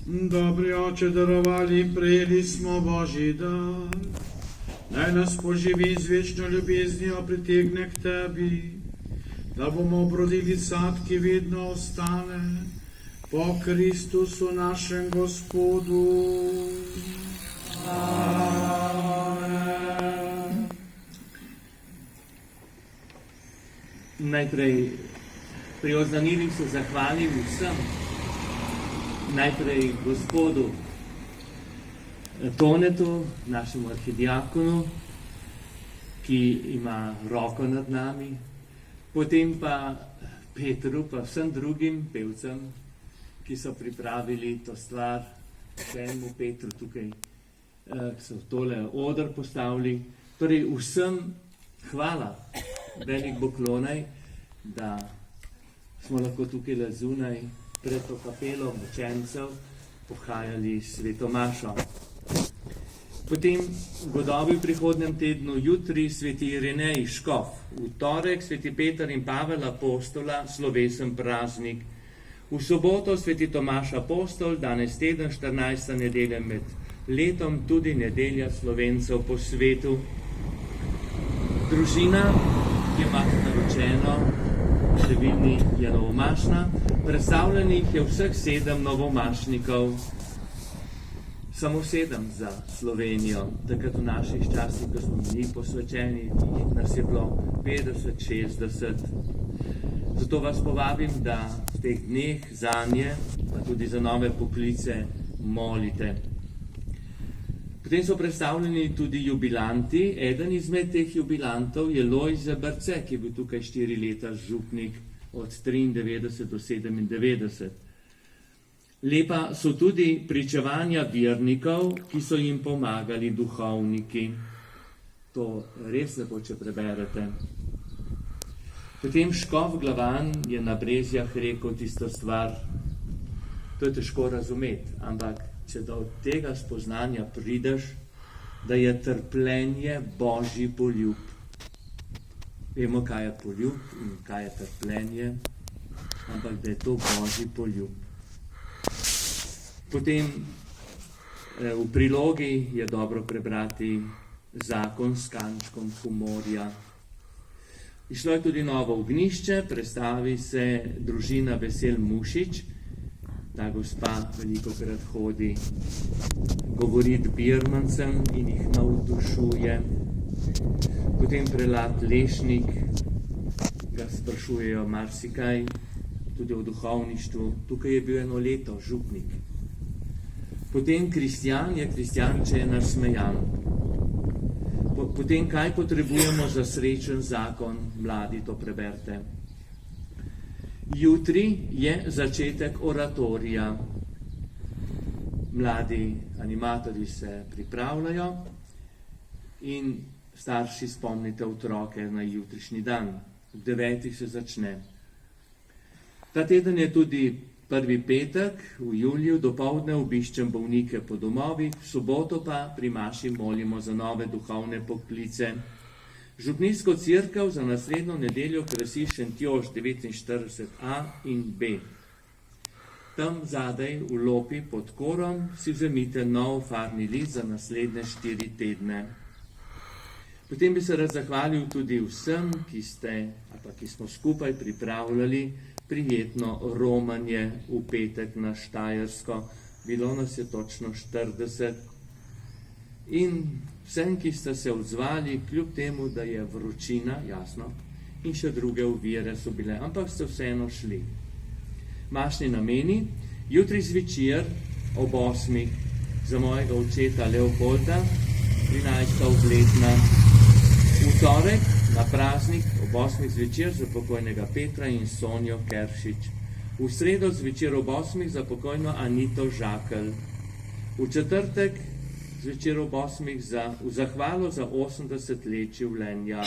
Dobri oče, darovali in prejeli smo Božji dar. Naj nas poživi z večno ljubeznijo pritegne k tebi, da bomo obrodili sad, ki vedno ostane, po Kristusu našem Gospodu. Amen. Najprej pri oznanilih se zahvalim vsem, najprej gospodu Tonetu, našemu arhidiakonu, ki ima roko nad nami, potem pa Petru, pa vsem drugim pevcem, ki so pripravili to stvar, vsemu Petru tukaj, ki so tole oder postavili. Torej vsem hvala, velik poklonaj, da smo lahko tukaj le zunaj pred to kapelo mučencev pohajali sveto mašo. Potem godovi v prihodnem tednu, jutri sveti Irinej Škof, v torek sveti Peter in Pavel apostola, slovesen praznik, v soboto sveti Tomaž apostol, danes teden 14. nedelja med letom, tudi nedelja Slovencev po svetu. Družina, ki ima naročeno, številni je novomašna, predstavljenih je vseh 7 novomašnikov, samo 7 za Slovenijo, takrat v naših časih, ko smo bili posvečeni, nas je bilo 50, 60. Zato vas povabim, da v teh dneh zanje, pa tudi za nove poklice, molite. Potem so predstavljeni tudi jubilanti. Eden izmed teh jubilantov je Lojze Brce, ki je bil tukaj 4 leta župnik od 93 do 97. Lepa so tudi pričevanja vernikov, ki so jim pomagali duhovniki. To res lepo, če preberete. Potem škof Glavan je na Brezjah rekel tisto stvar, to je težko razumeti, ampak če do tega spoznanja prideš, da je trpljenje Božji poljub. Vemo, kaj je poljub in kaj je trpljenje, ampak da je to Božji poljub. Potem v prilogi je dobro prebrati zakon s kančkom humorja. Išlo je tudi novo ognjišče, predstavi se družina Vesel Mušič. Ta gospa velikokrat hodi govoriti birmancem in jih navdušuje. Potem prelat Lešnik, ga sprašujejo marsikaj, tudi o duhovništvu. Tukaj je bil 1 leto župnik. Potem kristjan, če je nasmejan. Potem, kaj potrebujemo za srečen zakon, mladi, to preberite. Jutri je začetek oratorija. Mladi animatorji se pripravljajo in starši spomnite otroke na jutrišnji dan. V 9. se začne. Ta teden je tudi prvi petek v juliju, dopoldne obiščem bolnike po domovih, v soboto pa pri maši molimo za nove duhovne poklice. Župnijsko cerkev za naslednjo nedeljo krasi Šentjož 49a in b. Tam zadaj v lopi pod korom si vzemite nov farni list za naslednje 4 tedne. Potem bi se rad zahvalil tudi vsem, ki smo skupaj pripravljali prijetno romanje v petek na Štajersko. Bilo nas je točno 40. In vsem, ki ste se odzvali, kljub temu, da je vročina, jasno, in še druge ovire so bile, ampak ste vseeno šli. Mašni nameni, jutri zvečer ob 8. za mojega očeta Leopolda, 13. obletna. V torek na praznik ob 8. zvečer za pokojnega Petra in Sonjo Keršič. V sredo zvečer ob 8. za pokojno Anito Žakelj. V četrtek zvečer ob 8. v zahvalo za 80 let življenja.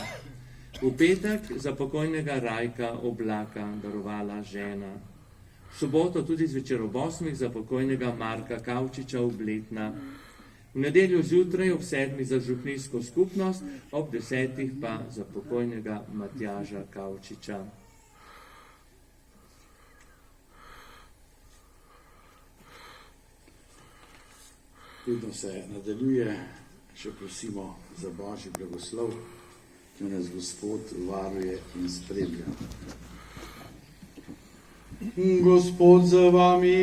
V petek za pokojnega Rajka Oblaka, darovala žena. V soboto tudi zvečer ob 8. za pokojnega Marka Kavčiča, obletna. V nedeljo zjutraj ob 7. za župnijsko skupnost, ob 10. pa za pokojnega Matjaža Kavčiča. Vedno se nadaljuje, še prosimo za Božji blagoslov, ki nas Gospod varuje in spremlja. Gospod z vami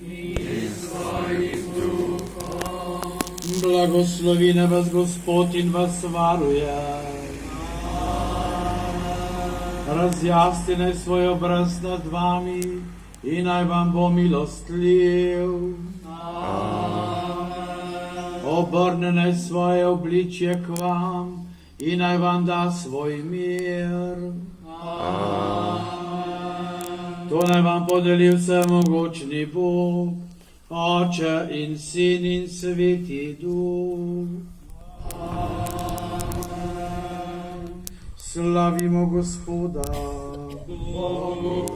in s tvojim duhom. Blagoslovi vas Gospod in vas varuje. Razjasni naj svoj obraz nad vami in naj vam bo milostljiv. Obrne naj svoje obličje k vam in naj vam da svoj mir. To naj vam podeli vsemogočni Bog, Oče in Sin in Sveti Duh. Slavimo Gospoda. Bogu